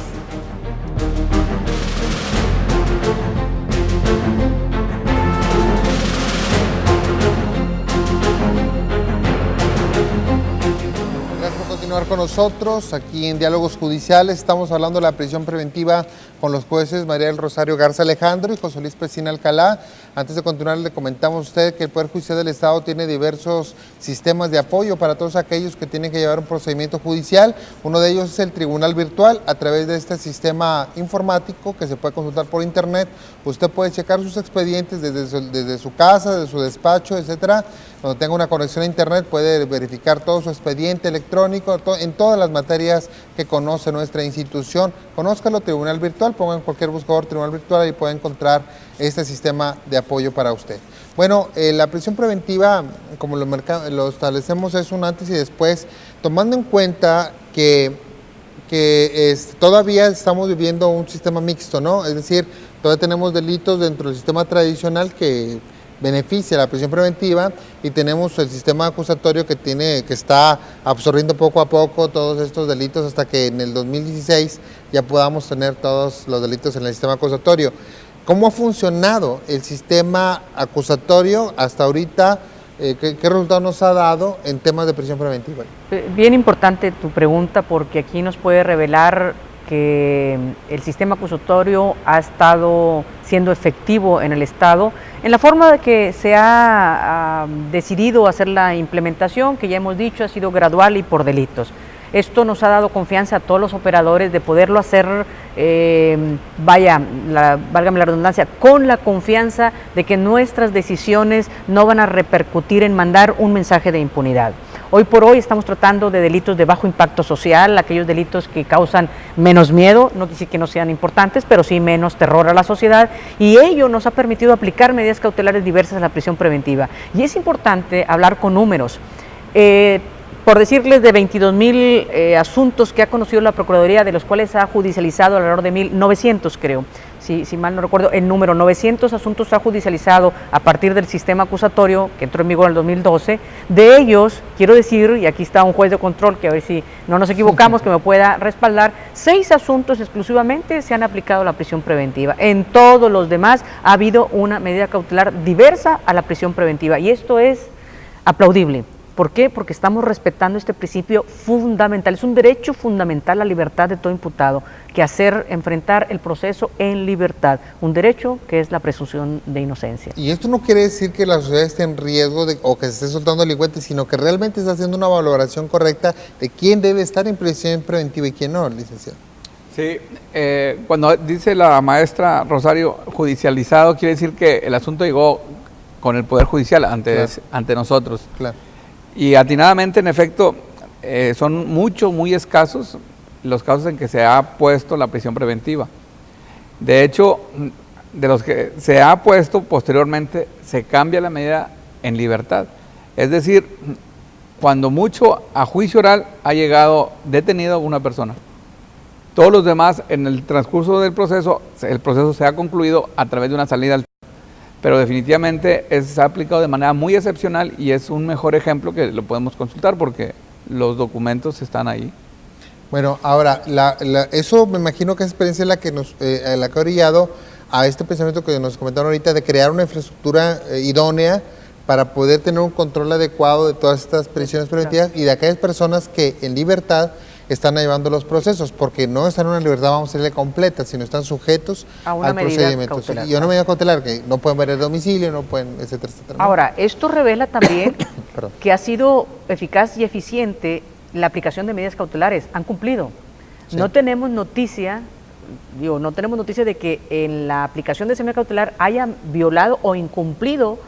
Continuar con nosotros aquí en Diálogos Judiciales. Estamos hablando de la prisión preventiva con los jueces María del Rosario Garza Alejandro y José Luis Pesina Alcalá. Antes de continuar, le comentamos a usted que el Poder Judicial del Estado tiene diversos sistemas de apoyo para todos aquellos que tienen que llevar un procedimiento judicial. Uno de ellos es el Tribunal Virtual. A través de este sistema informático que se puede consultar por internet, usted puede checar sus expedientes desde su casa, desde su despacho, etcétera. Cuando tenga una conexión a internet puede verificar todo su expediente electrónico en todas las materias que conoce nuestra institución. Conózcalo, Tribunal Virtual. virtual, pongan en cualquier buscador tribunal virtual y pueden encontrar este sistema de apoyo para usted. Bueno, la prisión preventiva, como lo establecemos, es un antes y después, tomando en cuenta que todavía estamos viviendo un sistema mixto, ¿no? Es decir, todavía tenemos delitos dentro del sistema tradicional que beneficia la prisión preventiva y tenemos el sistema acusatorio que está absorbiendo poco a poco todos estos delitos hasta que en el 2016 ya podamos tener todos los delitos en el sistema acusatorio. ¿Cómo ha funcionado el sistema acusatorio hasta ahorita? ¿Qué resultado nos ha dado en temas de prisión preventiva? Bien importante tu pregunta, porque aquí nos puede revelar que el sistema acusatorio ha estado siendo efectivo en el Estado en la forma de que se ha decidido hacer la implementación, que ya hemos dicho ha sido gradual y por delitos. Esto nos ha dado confianza a todos los operadores de poderlo hacer, válgame la redundancia, con la confianza de que nuestras decisiones no van a repercutir en mandar un mensaje de impunidad. Hoy por hoy estamos tratando de delitos de bajo impacto social, aquellos delitos que causan menos miedo, no quiere decir que no sean importantes, pero sí menos terror a la sociedad, y ello nos ha permitido aplicar medidas cautelares diversas a la prisión preventiva. Y es importante hablar con números. Por decirles, de 22,000 asuntos que ha conocido la Procuraduría, de los cuales ha judicializado alrededor de 1,900, creo, si mal no recuerdo, el número, 900 asuntos ha judicializado a partir del sistema acusatorio que entró en vigor en el 2012. De ellos, quiero decir, y aquí está un juez de control, que a ver si no nos equivocamos, que me pueda respaldar, 6 asuntos exclusivamente se han aplicado la prisión preventiva. En todos los demás ha habido una medida cautelar diversa a la prisión preventiva, y esto es aplaudible. ¿Por qué? Porque estamos respetando este principio fundamental. Es un derecho fundamental la libertad de todo imputado, que enfrentar el proceso en libertad. Un derecho que es la presunción de inocencia. Y esto no quiere decir que la sociedad esté en riesgo o que se esté soltando delincuentes, sino que realmente está haciendo una valoración correcta de quién debe estar en prisión preventiva y quién no, licenciado. Sí, cuando dice la maestra Rosario judicializado, quiere decir que el asunto llegó con el Poder Judicial ante nosotros. Claro. Y atinadamente, en efecto, son muy escasos los casos en que se ha puesto la prisión preventiva. De hecho, de los que se ha puesto, posteriormente se cambia la medida en libertad. Es decir, cuando mucho a juicio oral ha llegado detenido una persona. Todos los demás, en el transcurso del proceso, el proceso se ha concluido a través de una salida alterna. Pero definitivamente se ha aplicado de manera muy excepcional y es un mejor ejemplo que lo podemos consultar porque los documentos están ahí. Bueno, ahora, eso me imagino que es experiencia la que ha orillado a este pensamiento que nos comentaron ahorita de crear una infraestructura idónea para poder tener un control adecuado de todas estas prisiones preventivas y de aquellas personas que en libertad están llevando los procesos, porque no están en una libertad, vamos a decirle, completa, sino están sujetos al procedimiento. Cautelar. Y una medida cautelar que no pueden ver el domicilio, no pueden, etcétera, etcétera. ¿No? Ahora, esto revela también que ha sido eficaz y eficiente la aplicación de medidas cautelares. Han cumplido. Sí. No tenemos noticia de que en la aplicación de esa medida cautelar hayan violado o incumplido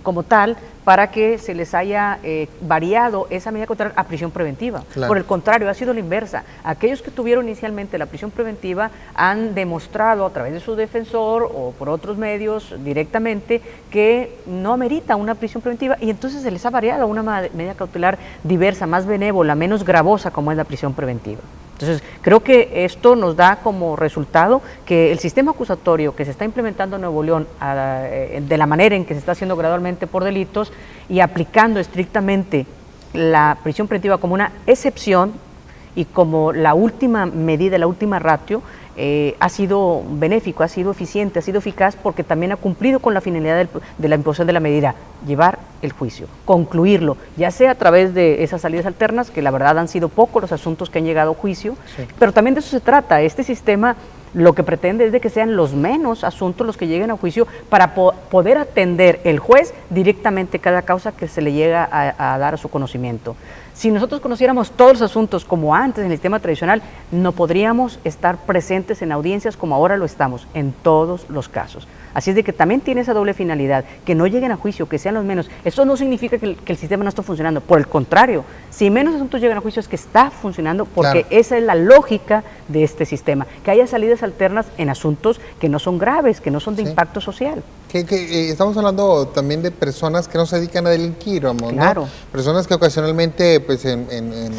como tal para que se les haya variado esa medida cautelar a prisión preventiva. Claro. Por el contrario, ha sido la inversa. Aquellos que tuvieron inicialmente la prisión preventiva han demostrado a través de su defensor o por otros medios directamente que no amerita una prisión preventiva y entonces se les ha variado a una medida cautelar diversa, más benévola, menos gravosa como es la prisión preventiva. Entonces, creo que esto nos da como resultado que el sistema acusatorio que se está implementando en Nuevo León de la manera en que se está haciendo gradualmente por delitos y aplicando estrictamente la prisión preventiva como una excepción y como la última medida, la última ratio, ha sido benéfico, ha sido eficiente, ha sido eficaz porque también ha cumplido con la finalidad de la imposición de la medida, llevar el juicio, concluirlo, ya sea a través de esas salidas alternas, que la verdad han sido pocos los asuntos que han llegado a juicio, sí. Pero también de eso se trata. Este sistema lo que pretende es de que sean los menos asuntos los que lleguen a juicio para poder atender el juez directamente cada causa que se le llega a dar a su conocimiento. Si nosotros conociéramos todos los asuntos como antes en el sistema tradicional, no podríamos estar presentes en audiencias como ahora lo estamos, en todos los casos. Así es de que también tiene esa doble finalidad, que no lleguen a juicio, que sean los menos. Eso no significa que el sistema no está funcionando, por el contrario, si menos asuntos llegan a juicio es que está funcionando, porque esa es la lógica de este sistema, que haya salidas alternas en asuntos que no son graves, que no son de impacto social. Estamos hablando también de personas que no se dedican a delinquir, vamos, claro, ¿no? Personas que ocasionalmente pues se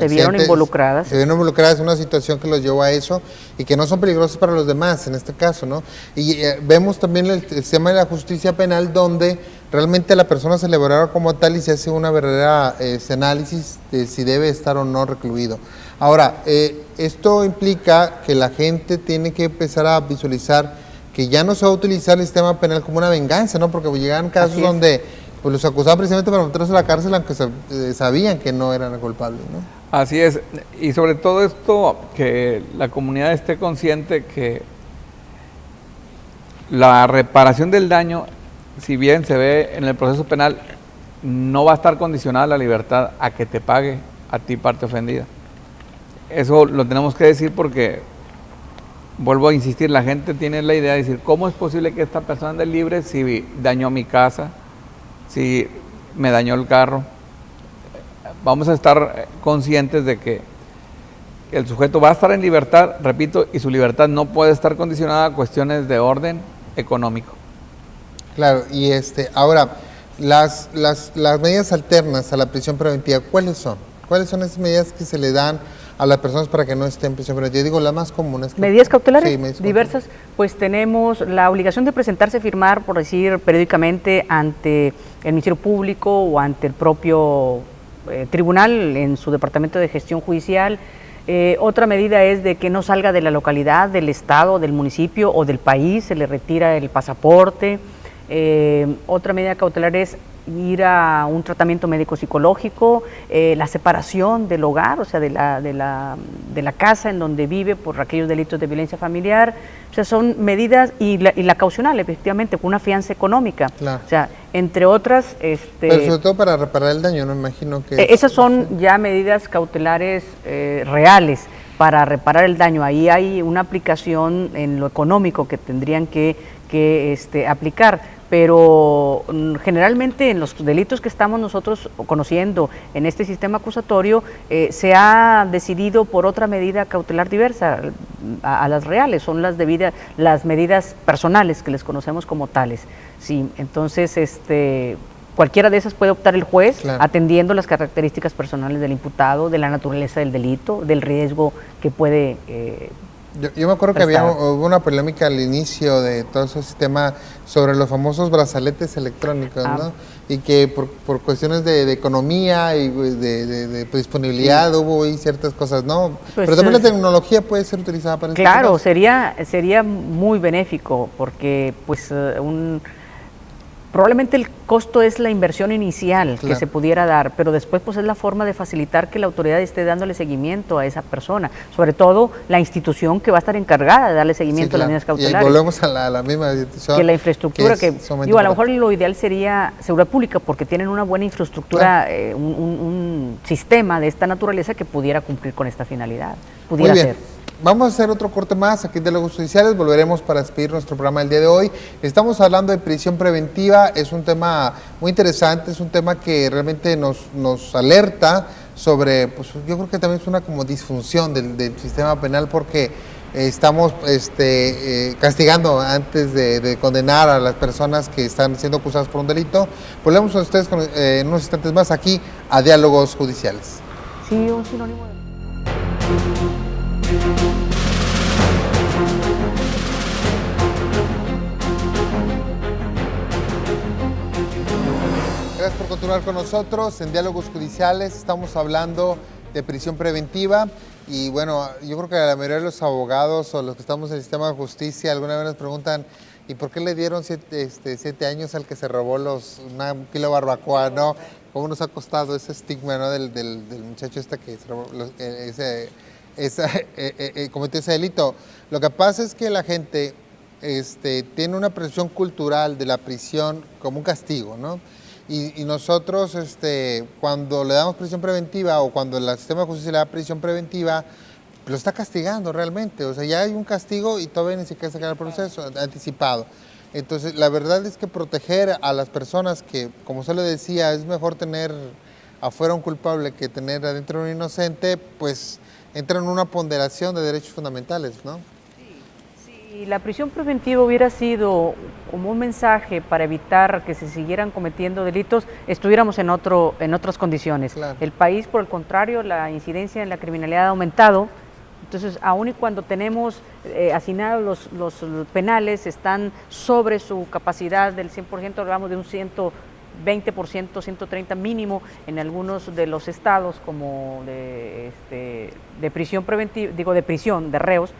vieron involucradas. Se vieron involucradas en una situación que los llevó a eso y que no son peligrosas para los demás, en este caso, ¿no? Y vemos también el sistema de la justicia penal donde realmente la persona se le valora como tal y se hace una verdadera análisis de si debe estar o no recluido. Ahora, esto implica que la gente tiene que empezar a visualizar que ya no se va a utilizar el sistema penal como una venganza, ¿no? Porque llegaban casos donde pues, los acusaban precisamente para meterlos a la cárcel, aunque sabían que no eran culpables, ¿no? Así es, y sobre todo esto, que la comunidad esté consciente que la reparación del daño, si bien se ve en el proceso penal, no va a estar condicionada la libertad a que te pague a ti parte ofendida. Eso lo tenemos que decir porque, vuelvo a insistir, la gente tiene la idea de decir, ¿cómo es posible que esta persona ande libre si dañó mi casa, si me dañó el carro? Vamos a estar conscientes de que el sujeto va a estar en libertad, repito, y su libertad no puede estar condicionada a cuestiones de orden económico. Claro, y ahora, las medidas alternas a la prisión preventiva, ¿cuáles son? ¿Cuáles son esas medidas que se le dan a las personas para que no estén en prisión preventiva? Digo, las más comunes. ¿Medidas cautelares? Sí, medidas diversas. Pues tenemos la obligación de presentarse, firmar, por decir, periódicamente ante el Ministerio Público o ante el propio tribunal en su departamento de gestión judicial. Otra medida es de que no salga de la localidad, del estado, del municipio o del país, se le retira el pasaporte. Otra medida cautelar es ir a un tratamiento médico-psicológico, la separación del hogar, o sea, de la casa en donde vive por aquellos delitos de violencia familiar. O sea, son medidas, y la caucional, efectivamente, con una fianza económica. Claro. O sea, entre otras... Pero sobre todo para reparar el daño, no imagino que... Esas son ya medidas cautelares reales para reparar el daño. Ahí hay una aplicación en lo económico que tendrían que aplicar. Pero generalmente en los delitos que estamos nosotros conociendo en este sistema acusatorio se ha decidido por otra medida cautelar diversa a las reales, son las medidas personales que les conocemos como tales. Sí, entonces cualquiera de esas puede optar el juez, claro, atendiendo las características personales del imputado, de la naturaleza del delito, del riesgo que puede Yo me acuerdo que hubo una polémica al inicio de todo ese sistema sobre los famosos brazaletes electrónicos, ¿no? Y que por cuestiones de economía y de disponibilidad hubo ahí ciertas cosas, ¿no? Pues pero también la tecnología puede ser utilizada para eso. Claro, sería muy benéfico porque pues probablemente el costo es la inversión inicial, claro, que se pudiera dar, pero después pues es la forma de facilitar que la autoridad esté dándole seguimiento a esa persona, sobre todo la institución que va a estar encargada de darle seguimiento, claro, a las medidas cautelares. Y volvemos a la misma institución. Que la infraestructura, a lo mejor lo ideal sería seguridad pública, porque tienen una buena infraestructura, claro, un sistema de esta naturaleza que pudiera cumplir con esta finalidad. Pudiera ser. Vamos a hacer otro corte más aquí en Diálogos Judiciales, volveremos para despedir nuestro programa del día de hoy. Estamos hablando de prisión preventiva, es un tema muy interesante, es un tema que realmente nos alerta sobre, pues yo creo que también es una como disfunción del sistema penal porque estamos castigando antes de condenar a las personas que están siendo acusadas por un delito. Volvemos a ustedes en unos instantes más aquí a Diálogos Judiciales. Sí, un sinónimo de... Gracias por continuar con nosotros en Diálogos Judiciales. Estamos hablando de prisión preventiva y bueno, yo creo que la mayoría de los abogados o los que estamos en el sistema de justicia alguna vez nos preguntan ¿y por qué le dieron 7 años al que se robó un kilo de barbacoa, no? ¿Cómo nos ha costado ese estigma, ¿no? del muchacho que se robó, cometió ese delito? Lo que pasa es que la gente tiene una percepción cultural de la prisión como un castigo, ¿no? Y nosotros, cuando le damos prisión preventiva o cuando el sistema de justicia le da prisión preventiva, lo está castigando realmente. O sea, ya hay un castigo y todavía ni siquiera se queda el proceso anticipado. Entonces, la verdad es que proteger a las personas que, como usted le decía, es mejor tener afuera un culpable que tener adentro un inocente, pues entra en una ponderación de derechos fundamentales, ¿no? Si la prisión preventiva hubiera sido como un mensaje para evitar que se siguieran cometiendo delitos, estuviéramos en otras condiciones. Claro. El país, por el contrario, la incidencia en la criminalidad ha aumentado. Entonces, aun y cuando tenemos asignados los penales, están sobre su capacidad del 100%, hablamos de un 120%, 130 mínimo en algunos de los estados, como de prisión preventiva, de prisión de reos,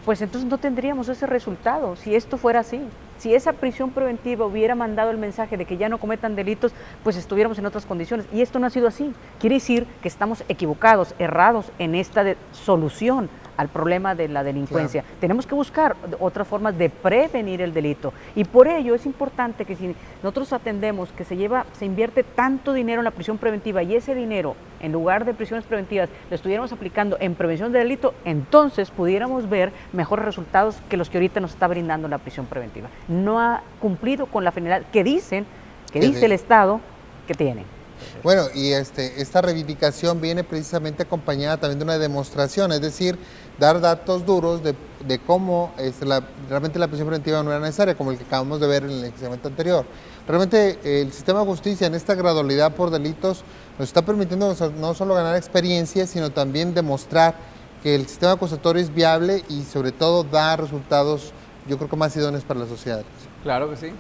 pues entonces no tendríamos ese resultado si esto fuera así. Si esa prisión preventiva hubiera mandado el mensaje de que ya no cometan delitos, pues estuviéramos en otras condiciones. Y esto no ha sido así. Quiere decir que estamos equivocados, errados en esta solución al problema de la delincuencia. Claro. Tenemos que buscar otras formas de prevenir el delito. Y por ello es importante que si nosotros atendemos que se invierte tanto dinero en la prisión preventiva y ese dinero, en lugar de prisiones preventivas, lo estuviéramos aplicando en prevención de delito, entonces pudiéramos ver mejores resultados que los que ahorita nos está brindando la prisión preventiva. No ha cumplido con la finalidad que dice el Estado que tiene. Bueno, y esta reivindicación viene precisamente acompañada también de una demostración, es decir, dar datos duros de cómo realmente la prisión preventiva no era necesaria, como el que acabamos de ver en el segmento anterior. Realmente el sistema de justicia en esta gradualidad por delitos nos está permitiendo no solo ganar experiencia, sino también demostrar que el sistema acusatorio es viable y sobre todo da resultados, yo creo que más idóneos para la sociedad. Claro que sí.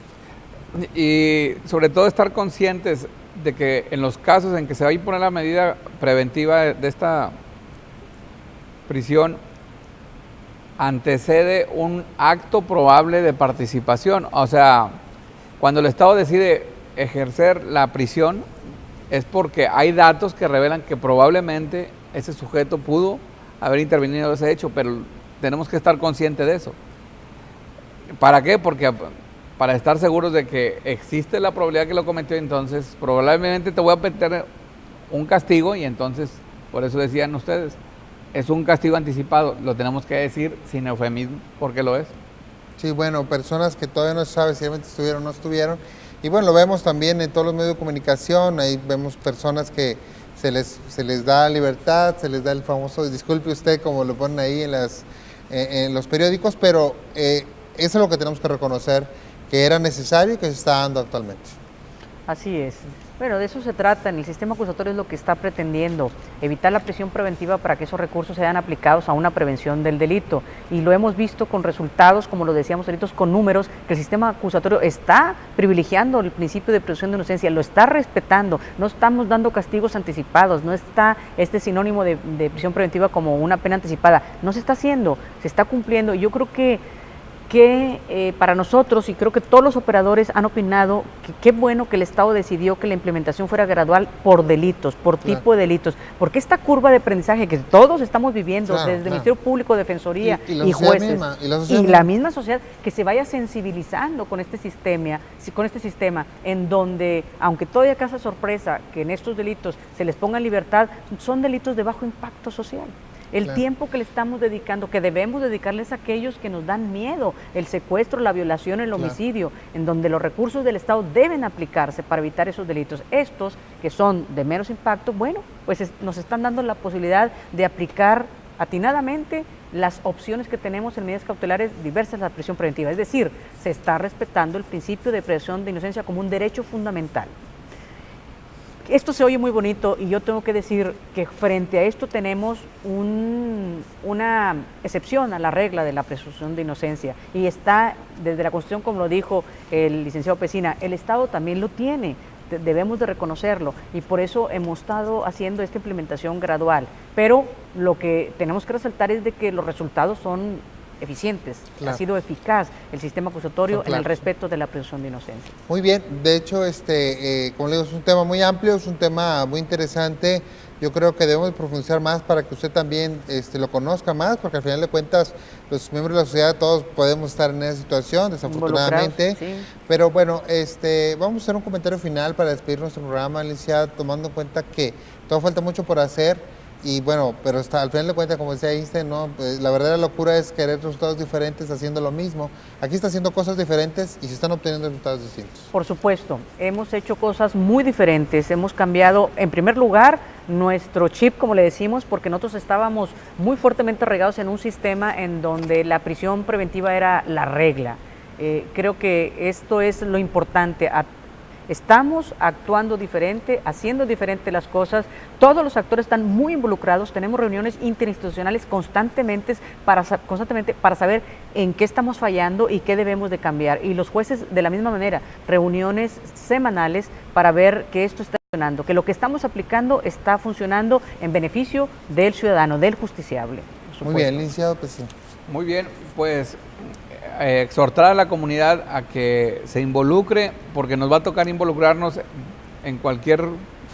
Y sobre todo estar conscientes de que en los casos en que se va a imponer la medida preventiva de esta prisión, antecede un acto probable de participación. O sea, cuando el Estado decide ejercer la prisión, es porque hay datos que revelan que probablemente ese sujeto pudo haber intervenido en ese hecho, pero tenemos que estar conscientes de eso. ¿Para qué? Porque para estar seguros de que existe la probabilidad que lo cometió, entonces probablemente te voy a meter un castigo y entonces, por eso decían ustedes, es un castigo anticipado, lo tenemos que decir sin eufemismo, porque lo es. Sí, bueno, personas que todavía no se sabe si realmente estuvieron o no estuvieron, y bueno, lo vemos también en todos los medios de comunicación, ahí vemos personas que se les da libertad, se les da el famoso, disculpe usted, como lo ponen ahí en los periódicos, pero eso es lo que tenemos que reconocer, que era necesario y que se está dando actualmente. Así es. Bueno, de eso se trata. En el sistema acusatorio es lo que está pretendiendo, evitar la prisión preventiva para que esos recursos sean aplicados a una prevención del delito. Y lo hemos visto con resultados, como lo decíamos ahorita, con números, que el sistema acusatorio está privilegiando el principio de presunción de inocencia, lo está respetando, no estamos dando castigos anticipados, no está este sinónimo de prisión preventiva como una pena anticipada. No se está haciendo, se está cumpliendo. Y yo creo que para nosotros, y creo que todos los operadores han opinado que qué bueno que el Estado decidió que la implementación fuera gradual por delitos, por tipo de delitos, porque esta curva de aprendizaje que todos estamos viviendo desde el Ministerio Público, Defensoría y jueces, y la misma sociedad, que se vaya sensibilizando con este sistema en donde, aunque todavía causa sorpresa que en estos delitos se les ponga en libertad, son delitos de bajo impacto social. El tiempo que le estamos dedicando, que debemos dedicarles a aquellos que nos dan miedo, el secuestro, la violación, el homicidio, en donde los recursos del Estado deben aplicarse para evitar esos delitos. Estos, que son de menos impacto, bueno, pues nos están dando la posibilidad de aplicar atinadamente las opciones que tenemos en medidas cautelares diversas a la prisión preventiva. Es decir, se está respetando el principio de presunción de inocencia como un derecho fundamental. Esto se oye muy bonito y yo tengo que decir que frente a esto tenemos una excepción a la regla de la presunción de inocencia y está desde la Constitución, como lo dijo el licenciado Pesina, el Estado también lo tiene, debemos de reconocerlo y por eso hemos estado haciendo esta implementación gradual, pero lo que tenemos que resaltar es de que los resultados son eficientes, ha sido eficaz el sistema acusatorio en el respeto de la presunción de inocencia. Muy bien, de hecho, como le digo, es un tema muy amplio, es un tema muy interesante, yo creo que debemos profundizar más para que usted también lo conozca más, porque al final de cuentas los miembros de la sociedad todos podemos estar en esa situación, desafortunadamente. Sí. Pero bueno, vamos a hacer un comentario final para despedir nuestro programa, licenciada, tomando en cuenta que todavía falta mucho por hacer. Y bueno, pero al final de cuentas, como decía Einstein, ¿no? Pues la verdadera locura es querer resultados diferentes haciendo lo mismo. Aquí está haciendo cosas diferentes y se están obteniendo resultados distintos. Por supuesto, hemos hecho cosas muy diferentes, hemos cambiado, en primer lugar, nuestro chip, como le decimos, porque nosotros estábamos muy fuertemente arraigados en un sistema en donde la prisión preventiva era la regla. Creo que esto es lo importante. Estamos actuando diferente, haciendo diferente las cosas, todos los actores están muy involucrados, tenemos reuniones interinstitucionales constantemente para saber en qué estamos fallando y qué debemos de cambiar. Y los jueces de la misma manera, reuniones semanales para ver que esto está funcionando, que lo que estamos aplicando está funcionando en beneficio del ciudadano, del justiciable. Muy bien, licenciado, pues sí. Muy bien, pues exhortar a la comunidad a que se involucre, porque nos va a tocar involucrarnos en cualquier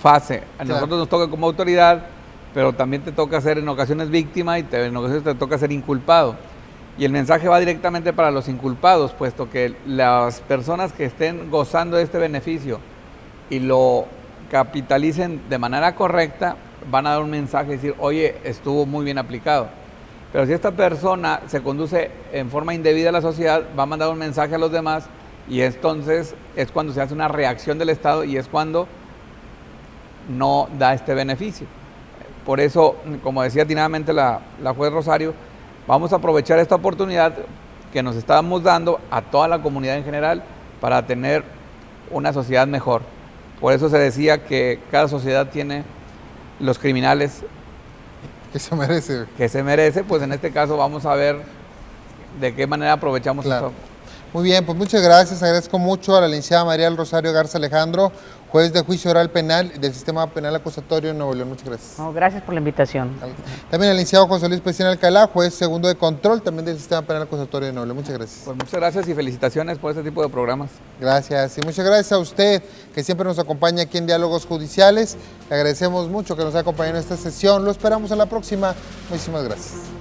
fase. A nosotros nos toca como autoridad, pero también te toca ser en ocasiones víctima y en ocasiones te toca ser inculpado. Y el mensaje va directamente para los inculpados, puesto que las personas que estén gozando de este beneficio y lo capitalicen de manera correcta, van a dar un mensaje y decir, oye, estuvo muy bien aplicado. Pero si esta persona se conduce en forma indebida a la sociedad, va a mandar un mensaje a los demás y entonces es cuando se hace una reacción del Estado y es cuando no da este beneficio. Por eso, como decía atinadamente la juez Rosario, vamos a aprovechar esta oportunidad que nos estamos dando a toda la comunidad en general para tener una sociedad mejor. Por eso se decía que cada sociedad tiene los criminales que se merece. Que se merece, pues en este caso vamos a ver de qué manera aprovechamos esto. Muy bien, pues muchas gracias. Agradezco mucho a la licenciada María del Rosario Garza Alejandro, juez de juicio oral penal del Sistema Penal Acusatorio en Nuevo León. Muchas gracias. No, gracias por la invitación. También al licenciado José Luis Pesina Alcalá, juez segundo de control también del Sistema Penal Acusatorio de Nuevo León. Muchas gracias. Pues muchas gracias y felicitaciones por este tipo de programas. Gracias y muchas gracias a usted que siempre nos acompaña aquí en Diálogos Judiciales. Le agradecemos mucho que nos haya acompañado en esta sesión. Lo esperamos en la próxima. Muchísimas gracias.